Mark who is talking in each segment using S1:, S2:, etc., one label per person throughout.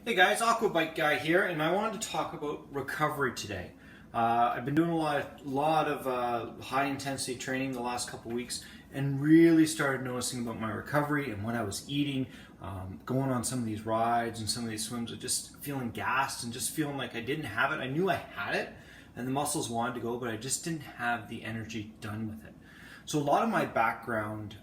S1: Hey guys, Aqua Bike Guy here, and I wanted to talk about recovery today. I've been doing a lot of high intensity training the last couple weeks, and really started noticing about my recovery and what I was eating, going on some of these rides and some of these swims, of just feeling gassed and just feeling like I didn't have it. I knew I had it, and the muscles wanted to go, but I just didn't have the energy done with it. So a lot of my background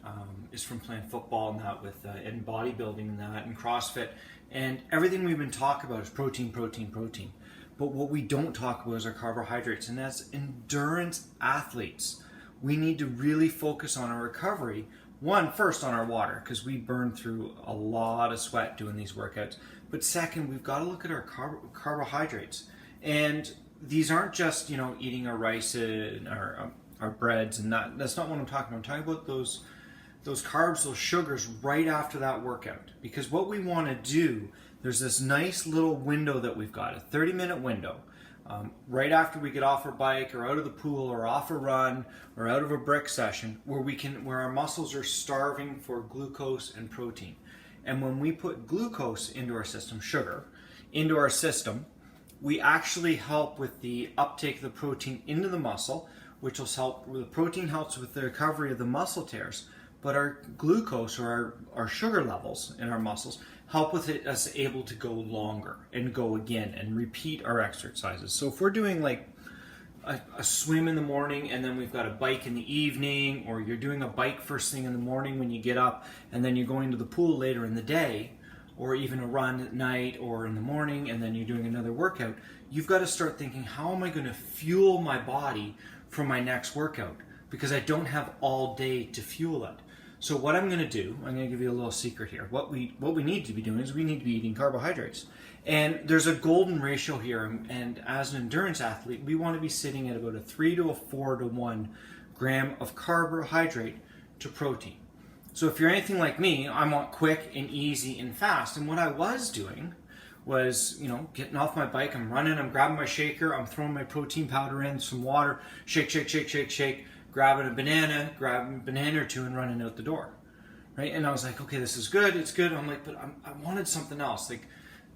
S1: is from playing football and that with and bodybuilding and that and CrossFit, and everything we've been talking about is protein, protein, protein. But what we don't talk about is our carbohydrates, and as endurance athletes, we need to really focus on our recovery. One, first on our water, because we burn through a lot of sweat doing these workouts. But second, we've got to look at our carbohydrates, and these aren't just eating our rice and our breads, and that's not what I'm talking about. I'm talking about those carbs, those sugars right after that workout. Because what we want to do, there's this nice little window that we've got, a 30-minute window, right after we get off our bike or out of the pool or off a run or out of a brick session, where our muscles are starving for glucose and protein. And when we put glucose into our system, sugar, into our system, we actually help with the uptake of the protein into the muscle, which will help. The protein helps with the recovery of the muscle tears, but our glucose or our sugar levels in our muscles help with us able to go longer and go again and repeat our exercises. So if we're doing like a swim in the morning and then we've got a bike in the evening, or you're doing a bike first thing in the morning when you get up and then you're going to the pool later in the day, or even a run at night or in the morning and then you're doing another workout, you've got to start thinking, how am I going to fuel my body for my next workout? Because I don't have all day to fuel it. So what I'm going to do, I'm going to give you a little secret here. What we need to be doing is we need to be eating carbohydrates. And there's a golden ratio here, and as an endurance athlete, we want to be sitting at about a 3 to a 4 to 1 gram of carbohydrate to protein. So if you're anything like me, I want quick and easy and fast. And what I was doing was, getting off my bike, I'm running, I'm grabbing my shaker, I'm throwing my protein powder in, some water, shake, shake, shake, shake, shake, grabbing a banana or two and running out the door, right? And I was like, okay, this is good, it's good. I'm like, but I wanted something else. Like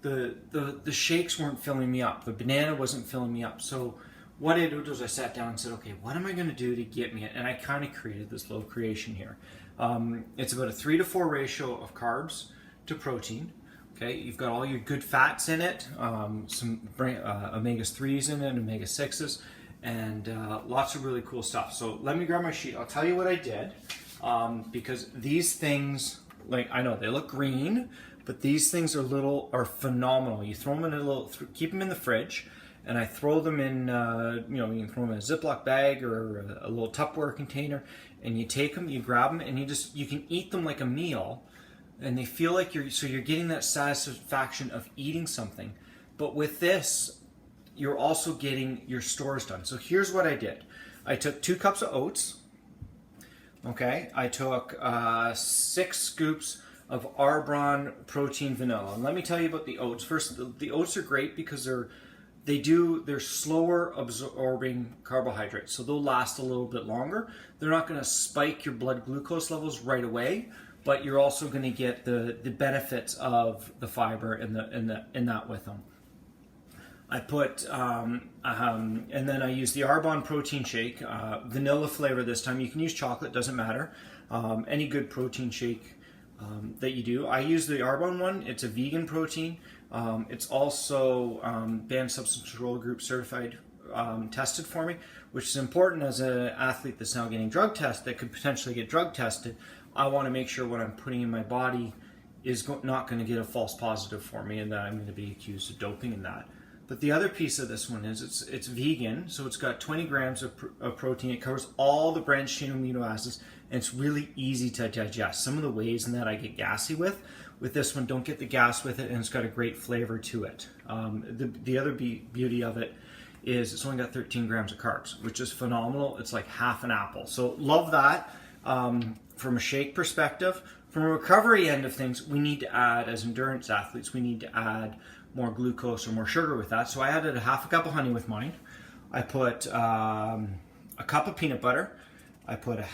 S1: the shakes weren't filling me up. The banana wasn't filling me up. So what I did was I sat down and said, okay, what am I going to do to get me it? And I kind of created this little creation here. It's about a 3 to 4 ratio of carbs to protein. Okay, you've got all your good fats in it, some omega-3s in it, omega-6s, and lots of really cool stuff. So let me grab my sheet. I'll tell you what I did, because these things, I know they look green, but these things are phenomenal. You throw them in keep them in the fridge, and I throw them in, you can throw them in a Ziploc bag or a little Tupperware container, and you take them, you grab them, and you can eat them like a meal. And they feel like you're getting that satisfaction of eating something. But with this, you're also getting your stores done. So here's what I did. I took 2 cups of oats. Okay, I took 6 scoops of arbonne protein vanilla. And let me tell you about the oats. First, the oats are great because they're slower absorbing carbohydrates, so they'll last a little bit longer. They're not going to spike your blood glucose levels right away, but you're also going to get the benefits of the fiber in that with them. I put and then I use the arbonne protein shake, vanilla flavor this time. You can use chocolate, doesn't matter. Any good protein shake that you do. I use the arbonne one. It's a vegan protein. It's also Banned Substance Control Group certified, tested for me, which is important as an athlete that's now getting drug tested, that could potentially get drug tested. I want to make sure what I'm putting in my body is not going to get a false positive for me, and that I'm going to be accused of doping in that. But the other piece of this one is it's vegan, so it's got 20 grams of protein. It covers all the branched chain amino acids, and it's really easy to digest. Some of the ways in that I get gassy with this one, don't get the gas with it, and it's got a great flavor to it. The other beauty of it is it's only got 13 grams of carbs, which is phenomenal. It's like half an apple. So love that. From a shake perspective. From a recovery end of things, we need to add, as endurance athletes, we need to add more glucose or more sugar with that. So I added a half a cup of honey with mine. I put a cup of peanut butter. I put a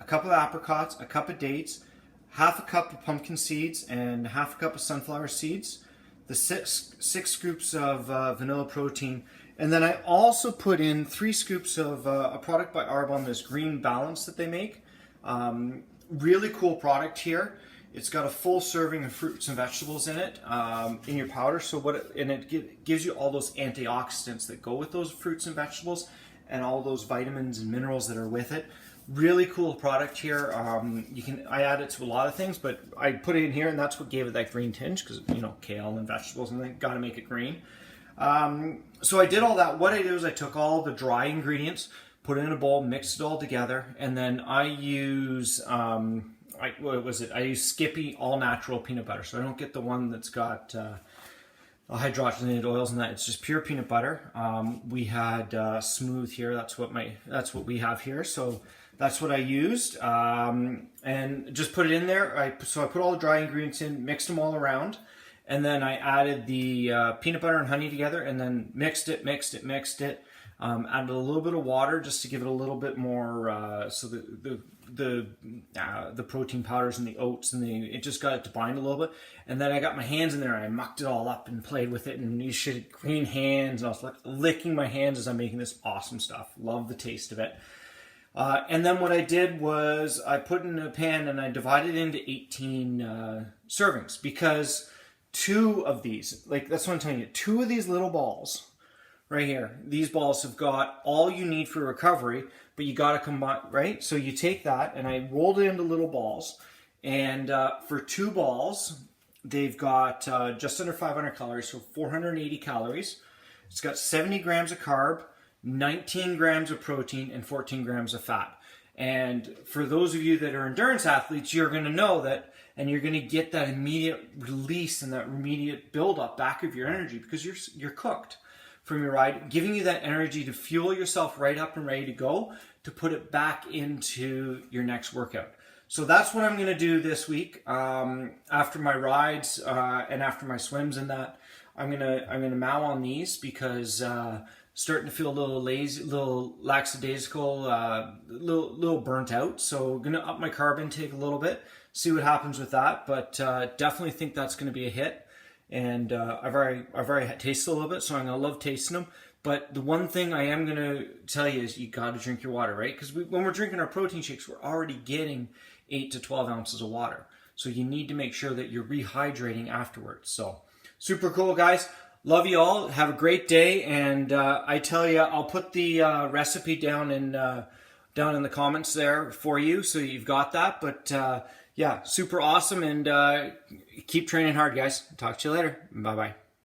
S1: cup of apricots, a cup of dates, half a cup of pumpkin seeds, and half a cup of sunflower seeds. the six scoops of vanilla protein, and then I also put in 3 scoops of a product by Arbonne, this Green Balance that they make. Really cool product here. It's got a full serving of fruits and vegetables in it, in your powder. So it gives you all those antioxidants that go with those fruits and vegetables, and all those vitamins and minerals that are with it. Really cool product here. I add it to a lot of things, but I put it in here, and that's what gave it that green tinge, because kale and vegetables, and they got to make it green. So I did all that. What I did was I took all the dry ingredients, put it in a bowl, mixed it all together, and then I use I use Skippy all natural peanut butter, so I don't get the one that's got hydrogenated oils in that. It's just pure peanut butter. We had Smooth here. That's what we have here. So that's what I used, and just put it in there. So I put all the dry ingredients in, mixed them all around, and then I added the peanut butter and honey together, and then mixed it. Added a little bit of water just to give it a little bit more, so the protein powders and the oats and it just got it to bind a little bit. And then I got my hands in there and I mucked it all up and played with it, and you should clean hands. And I was like licking my hands as I'm making this awesome stuff. Love the taste of it. And then what I did was I put it in a pan and I divided it into 18 servings, because 2 of these, that's what I'm telling you, 2 of these little balls right here, these balls have got all you need for recovery, but you got to combine, right? So you take that, and I rolled it into little balls, and for 2 balls, they've got just under 500 calories, so 480 calories. It's got 70 grams of carb, 19 grams of protein, and 14 grams of fat. And for those of you that are endurance athletes, you're going to know that, and you're going to get that immediate release and that immediate buildup back of your energy, because you're cooked from your ride, giving you that energy to fuel yourself right up and ready to go, to put it back into your next workout. So that's what I'm going to do this week, after my rides and after my swims, and that I'm gonna mow on these, because starting to feel a little lazy, a little lackadaisical, little burnt out. So I'm gonna up my carb intake a little bit, see what happens with that. But definitely think that's going to be a hit. And I've already tasted a little bit, so I'm going to love tasting them. But the one thing I am going to tell you is you got to drink your water, right? Because when we're drinking our protein shakes, we're already getting 8 to 12 ounces of water. So you need to make sure that you're rehydrating afterwards. So super cool, guys. Love you all. Have a great day. And I tell you, I'll put the recipe down in the comments there for you, so you've got that. But yeah, super awesome, and keep training hard, guys. Talk to you later. Bye-bye.